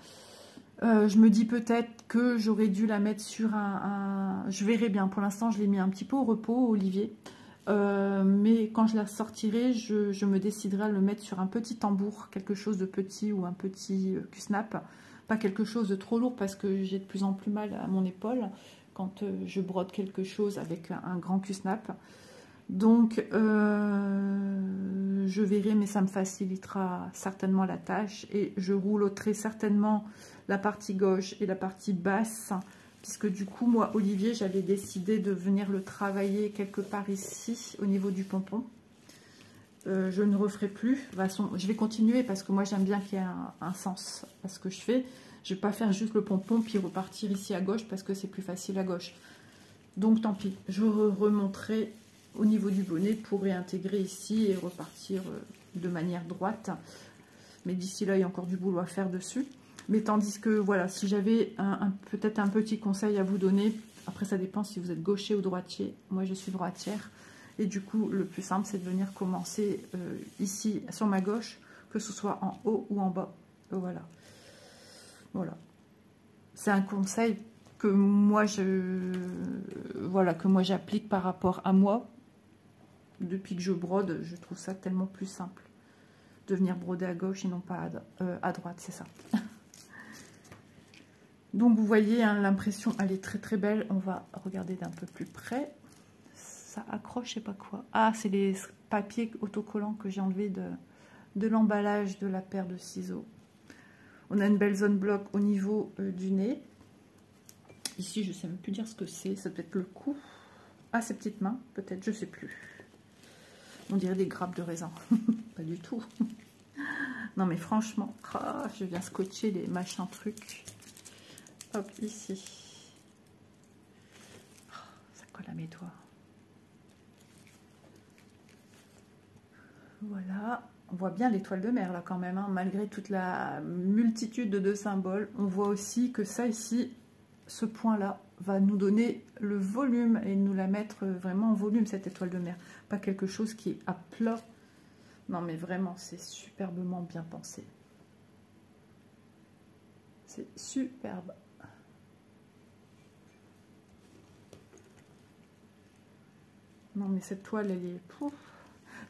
Je me dis peut-être que j'aurais dû la mettre sur un... Je verrai bien. Pour l'instant, je l'ai mis un petit peu au repos, Olivier. Mais quand je la sortirai, je me déciderai à le mettre sur un petit tambour, quelque chose de petit ou un petit Q-snap. Pas quelque chose de trop lourd parce que j'ai de plus en plus mal à mon épaule quand je brode quelque chose avec un grand Q-snap. Donc, je verrai, mais ça me facilitera certainement la tâche. Et je rouloterai certainement la partie gauche et la partie basse, puisque du coup, moi, Olivier, j'avais décidé de venir le travailler quelque part ici, au niveau du pompon. Je ne referai plus. De toute façon, je vais continuer parce que moi, j'aime bien qu'il y ait un sens à ce que je fais. Je ne vais pas faire juste le pompon puis repartir ici à gauche parce que c'est plus facile à gauche. Donc, tant pis. Je remonterai au niveau du bonnet pour réintégrer ici et repartir de manière droite. Mais d'ici là, il y a encore du boulot à faire dessus. Mais tandis que, voilà, si j'avais peut-être un petit conseil à vous donner, après ça dépend si vous êtes gaucher ou droitier. Moi, je suis droitière. Et du coup, le plus simple, c'est de venir commencer ici, sur ma gauche, que ce soit en haut ou en bas. Voilà. Voilà. C'est un conseil que moi, j'applique par rapport à moi. Depuis que je brode, je trouve ça tellement plus simple de venir broder à gauche et non pas à droite, c'est ça. Donc vous voyez, hein, l'impression, elle est très très belle. On va regarder d'un peu plus près. Ça accroche, je sais pas quoi. Ah, c'est les papiers autocollants que j'ai enlevés de l'emballage de la paire de ciseaux. On a une belle zone bloc au niveau du nez. Ici, je ne sais même plus dire ce que c'est. Ça peut être le cou. Ah, ses petites mains, peut-être, je ne sais plus. On dirait des grappes de raisin. Pas du tout. Non, mais franchement, oh, je viens scotcher les machins trucs. Hop, ici. Oh, ça colle à mes doigts. Voilà. On voit bien l'étoile de mer là quand même, hein, malgré toute la multitude de symboles. On voit aussi que ça ici, ce point-là, va nous donner le volume et nous la mettre vraiment en volume, cette étoile de mer. Pas quelque chose qui est à plat. Non mais vraiment, c'est superbement bien pensé. C'est superbe. Non mais cette toile, elle est... Pouf.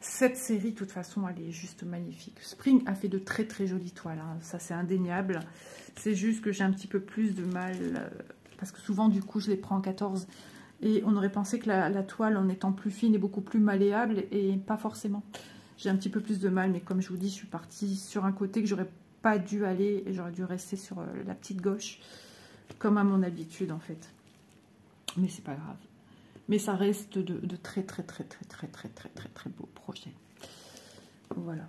Cette série, de toute façon, elle est juste magnifique. Spring a fait de très très jolies toiles, hein. Ça c'est indéniable. C'est juste que j'ai un petit peu plus de mal, parce que souvent du coup je les prends en 14. Et on aurait pensé que la toile, en étant plus fine, est beaucoup plus malléable, et pas forcément. J'ai un petit peu plus de mal, mais comme je vous dis, je suis partie sur un côté que j'aurais pas dû aller, et j'aurais dû rester sur la petite gauche, comme à mon habitude en fait. Mais c'est pas grave. Mais ça reste de très beaux projets. Voilà.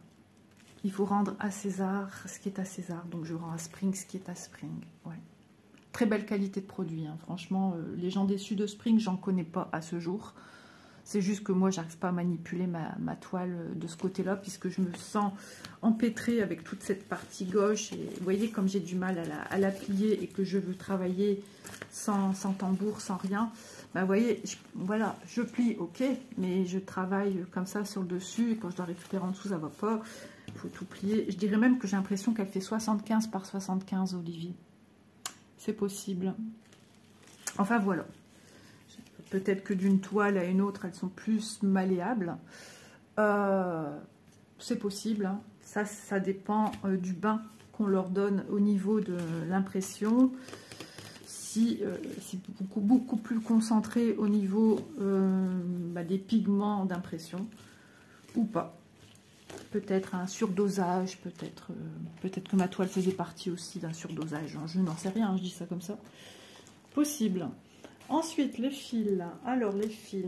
Il faut rendre à César ce qui est à César. Donc je rends à Spring ce qui est à Spring. Ouais. Très belle qualité de produit, hein. Franchement, les gens déçus de Spring, j'en connais pas à ce jour. C'est juste que moi, j'arrive pas à manipuler ma toile de ce côté-là, puisque je me sens empêtrée avec toute cette partie gauche. Et vous voyez, comme j'ai du mal à la plier et que je veux travailler sans tambour, sans rien. Ben, vous voyez, voilà, je plie, ok, mais je travaille comme ça sur le dessus. Et quand je dois récupérer en dessous, ça va pas. Il faut tout plier. Je dirais même que j'ai l'impression qu'elle fait 75 par 75, Olivier. C'est possible. Enfin, voilà. Peut-être que d'une toile à une autre, elles sont plus malléables. C'est possible. Hein. Ça dépend du bain qu'on leur donne au niveau de l'impression. Si c'est beaucoup plus concentré au niveau des pigments d'impression ou pas. Peut-être un surdosage, peut-être que ma toile faisait partie aussi d'un surdosage. Je n'en sais rien, je dis ça comme ça. Possible. Ensuite, les fils. Alors, les fils.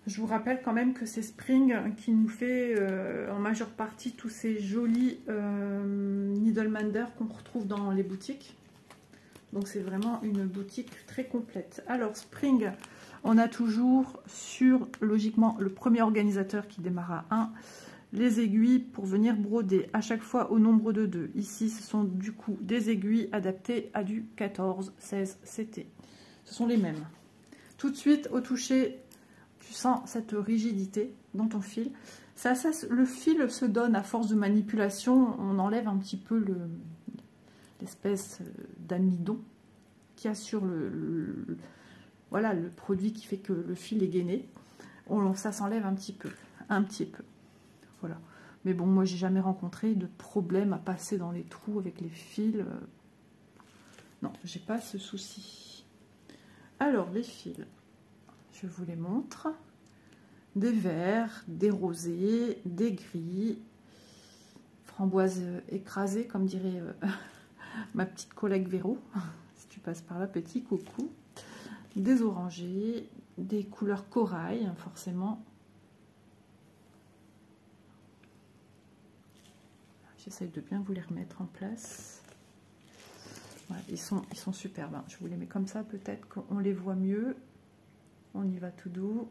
Je vous rappelle quand même que c'est Spring qui nous fait en majeure partie tous ces jolis Needlemander qu'on retrouve dans les boutiques. Donc, c'est vraiment une boutique très complète. Alors, Spring, on a toujours sur, logiquement, le premier organisateur qui démarre à 1, les aiguilles pour venir broder à chaque fois au nombre de 2. Ici, ce sont du coup des aiguilles adaptées à du 14, 16 CT. Ce sont les mêmes. Tout de suite, au toucher, tu sens cette rigidité dans ton fil. Le fil se donne à force de manipulation. On enlève un petit peu l'espèce d'amidon qu'il y a sur voilà, le produit qui fait que le fil est gainé. Ça s'enlève un petit peu. Voilà. Mais bon, moi, j'ai jamais rencontré de problème à passer dans les trous avec les fils. Non, j'ai pas ce souci. Alors, les fils, je vous les montre. Des verts, des rosés, des gris, framboise écrasée, comme dirait ma petite collègue Véro. Si tu passes par là, petit coucou. Des orangés, des couleurs corail, forcément. J'essaye de bien vous les remettre en place. Voilà, ils sont superbes. Hein. Je vous les mets comme ça, peut-être qu'on les voit mieux. On y va tout doux.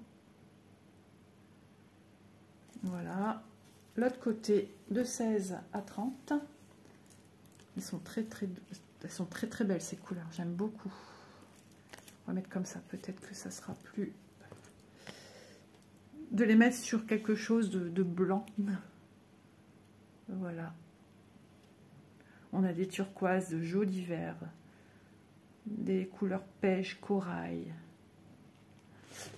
Voilà. L'autre côté, de 16 à 30. Elles sont très très belles ces couleurs. J'aime beaucoup. On va mettre comme ça. Peut-être que ça sera plus de les mettre sur quelque chose de blanc. Voilà. On a des turquoises de jolis verts, des couleurs pêche, corail.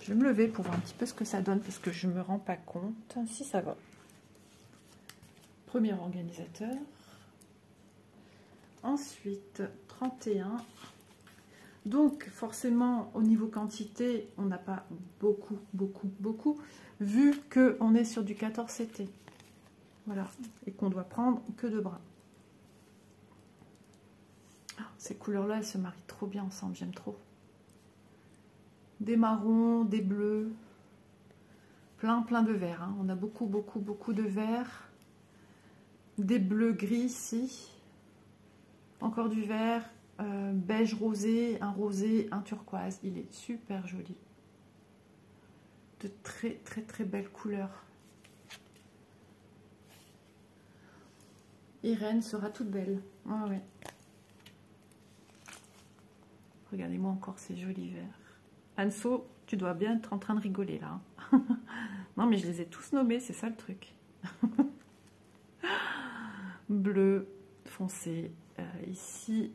Je vais me lever pour voir un petit peu ce que ça donne parce que je ne me rends pas compte. Si ça va. Premier organisateur. Ensuite, 31. Donc, forcément, au niveau quantité, on n'a pas beaucoup, vu qu'on est sur du 14 CT. Voilà. Et qu'on doit prendre que 2 bras. Ces couleurs-là, elles se marient trop bien ensemble, j'aime trop. Des marrons, des bleus, plein de verts. Hein. On a beaucoup de verts. Des bleus gris ici. Encore du vert, beige rosé, un turquoise. Il est super joli. De très belles couleurs. Irène sera toute belle. Ah ouais. Regardez-moi encore ces jolis verts. Anso, tu dois bien être en train de rigoler là. Non mais je les ai tous nommés, c'est ça le truc. Bleu foncé. Ici,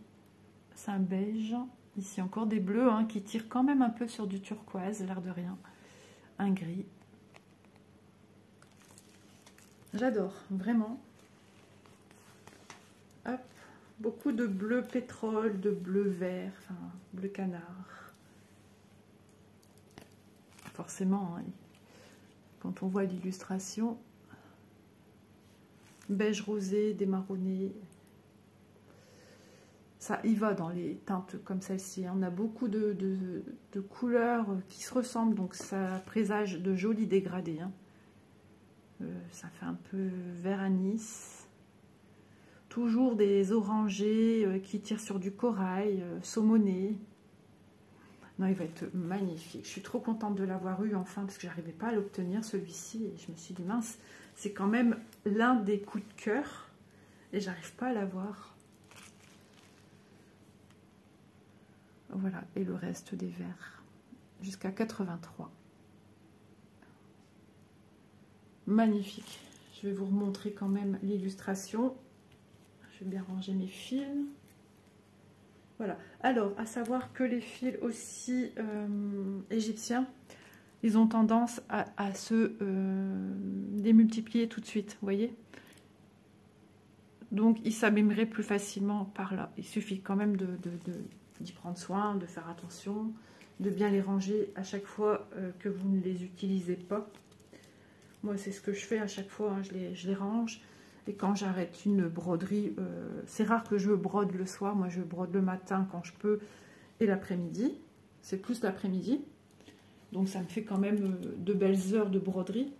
c'est un beige. Ici encore des bleus hein, qui tirent quand même un peu sur du turquoise, l'air de rien. Un gris. J'adore, vraiment. Hop. Beaucoup de bleu pétrole, de bleu vert, enfin bleu canard. Forcément, hein, quand on voit l'illustration, beige rosé, démarronné, ça y va dans les teintes comme celle-ci. On a beaucoup de couleurs qui se ressemblent, donc ça présage de jolis dégradés. Hein. Ça fait un peu vert anis. Toujours des orangés qui tirent sur du corail, saumoné. Non, il va être magnifique. Je suis trop contente de l'avoir eu enfin parce que j'arrivais pas à l'obtenir celui-ci. Et je me suis dit mince, c'est quand même l'un des coups de cœur et j'arrive pas à l'avoir. Voilà, et le reste des verts jusqu'à 83. Magnifique. Je vais vous remontrer quand même l'illustration. Je vais bien ranger mes fils. Voilà. Alors, à savoir que les fils aussi égyptiens, ils ont tendance à se démultiplier tout de suite, vous voyez. Donc, ils s'abîmeraient plus facilement par là. Il suffit quand même d'y prendre soin, de faire attention, de bien les ranger à chaque fois que vous ne les utilisez pas. Moi, c'est ce que je fais à chaque fois, hein, je les range. Et quand j'arrête une broderie, c'est rare que je brode le soir. Moi, je brode le matin quand je peux et l'après-midi. C'est plus l'après-midi. Donc, ça me fait quand même de belles heures de broderie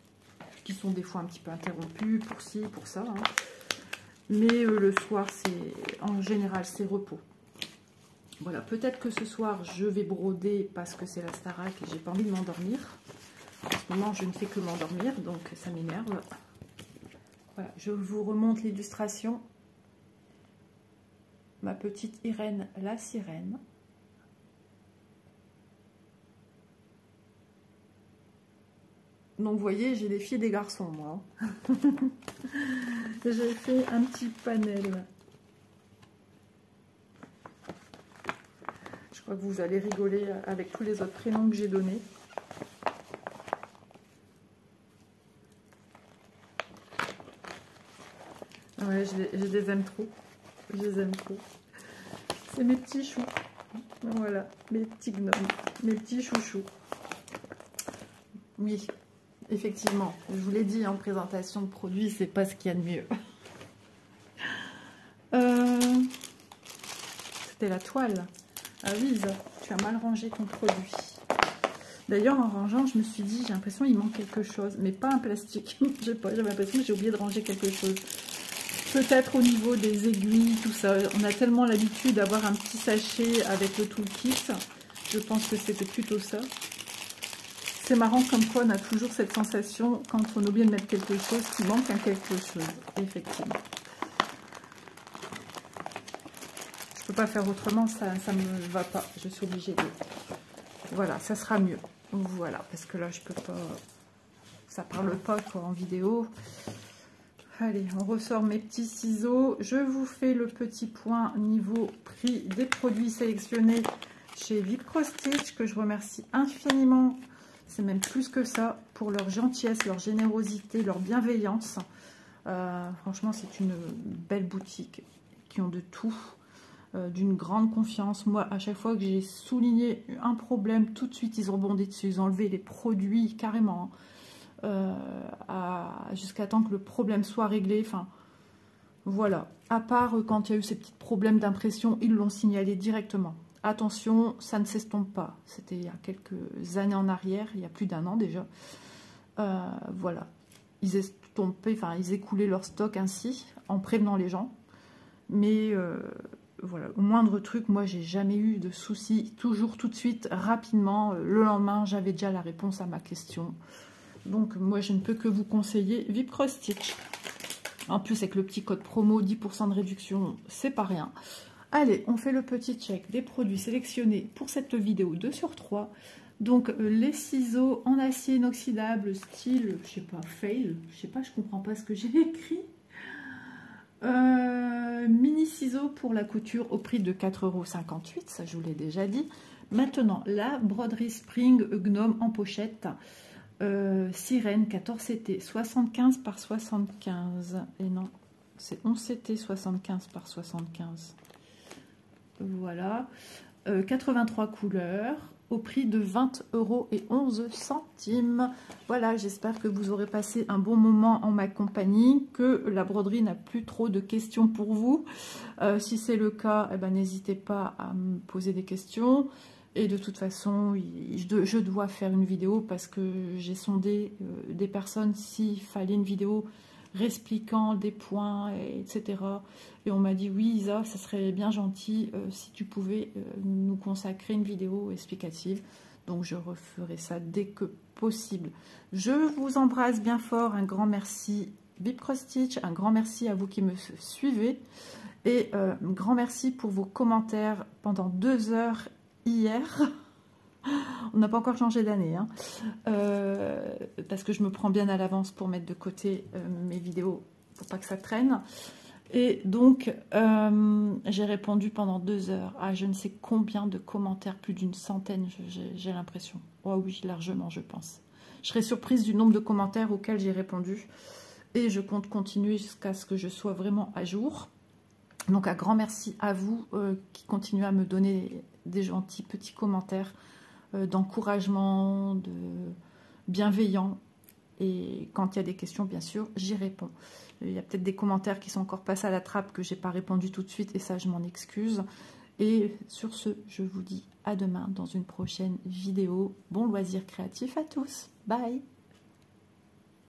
qui sont des fois un petit peu interrompues pour ci, pour ça. Hein. Mais le soir, en général, c'est repos. Voilà, peut-être que ce soir, je vais broder parce que c'est la Starac et j'ai pas envie de m'endormir. En ce moment, je ne fais que m'endormir, donc ça m'énerve. Voilà, je vous remonte l'illustration. Ma petite Irène, la sirène. Donc, vous voyez, j'ai des filles et des garçons, moi. J'ai fait un petit panel. Je crois que vous allez rigoler avec tous les autres prénoms que j'ai donnés. Ouais, je les aime trop. Je les aime trop. C'est mes petits choux. Voilà, mes petits gnomes, mes petits chouchous. Oui, effectivement, je vous l'ai dit en présentation de produit, c'est pas ce qu'il y a de mieux. C'était la toile. Ah oui, Isa, tu as mal rangé ton produit. D'ailleurs, en rangeant, je me suis dit, j'ai l'impression qu'il manque quelque chose, mais pas un plastique. J'ai l'impression que j'ai oublié de ranger quelque chose. Peut-être au niveau des aiguilles, tout ça. On a tellement l'habitude d'avoir un petit sachet avec le toolkit. Je pense que c'était plutôt ça. C'est marrant comme quoi on a toujours cette sensation, quand on oublie de mettre quelque chose, qu'il manque un quelque chose. Effectivement. Je peux pas faire autrement, ça me va pas. Je suis obligée de... Voilà, ça sera mieux. Voilà, parce que là, je peux pas... ça parle pas quoi, en vidéo. Allez, on ressort mes petits ciseaux. Je vous fais le petit point niveau prix des produits sélectionnés chez VIP Cross Stitch, que je remercie infiniment. C'est même plus que ça, pour leur gentillesse, leur générosité, leur bienveillance. Franchement, c'est une belle boutique qui ont de tout, d'une grande confiance. Moi, à chaque fois que j'ai souligné un problème, tout de suite, ils ont rebondi dessus. Ils ont enlevé les produits carrément. Jusqu'à temps que le problème soit réglé. Enfin, voilà. À part quand il y a eu ces petits problèmes d'impression, ils l'ont signalé directement. Attention, ça ne s'estompe pas. C'était il y a quelques années en arrière, il y a plus d'un an déjà. Voilà. Ils estompaient, enfin, ils écoulaient leur stock ainsi, en prévenant les gens. Mais voilà, au moindre truc, moi, j'ai jamais eu de soucis. Toujours tout de suite, rapidement. Le lendemain, j'avais déjà la réponse à ma question. Donc, moi, je ne peux que vous conseiller VIP Cross Stitch. En plus, avec le petit code promo, 10% de réduction, c'est pas rien. Allez, on fait le petit check des produits sélectionnés pour cette vidéo 2 sur 3. Donc, les ciseaux en acier inoxydable, style, je sais pas, fail. Je sais pas, je comprends pas ce que j'ai écrit. Mini ciseaux pour la couture au prix de 4,58 €, ça je vous l'ai déjà dit. Maintenant, la broderie Spring Gnome en pochette. Sirène 14 CT 75 par 75 et non c'est 11 CT 75 par 75, voilà, 83 couleurs au prix de 20,11 €. Voilà, j'espère que vous aurez passé un bon moment en ma compagnie, que la broderie n'a plus trop de questions pour vous. Si c'est le cas, eh ben, n'hésitez pas à me poser des questions. Et de toute façon, je dois faire une vidéo parce que j'ai sondé des personnes s'il fallait une vidéo réexpliquant des points, etc. Et on m'a dit, oui Isa, ça serait bien gentil si tu pouvais nous consacrer une vidéo explicative. Donc je referai ça dès que possible. Je vous embrasse bien fort, un grand merci VIP Cross Stitch, un grand merci à vous qui me suivez. Et un grand merci pour vos commentaires pendant 2 heures hier. On n'a pas encore changé d'année, hein. Parce que je me prends bien à l'avance pour mettre de côté mes vidéos, pour pas que ça traîne. Et donc, j'ai répondu pendant 2 heures à je ne sais combien de commentaires, plus d'une centaine, j'ai l'impression. Oh oui, largement, je pense. Je serais surprise du nombre de commentaires auxquels j'ai répondu. Et je compte continuer jusqu'à ce que je sois vraiment à jour. Donc, un grand merci à vous qui continuez à me donner des gentils petits commentaires d'encouragement, de bienveillant. Et quand il y a des questions, bien sûr, j'y réponds. Il y a peut-être des commentaires qui sont encore passés à la trappe que je n'ai pas répondu tout de suite et ça, je m'en excuse. Et sur ce, je vous dis à demain dans une prochaine vidéo. Bon loisir créatif à tous. Bye!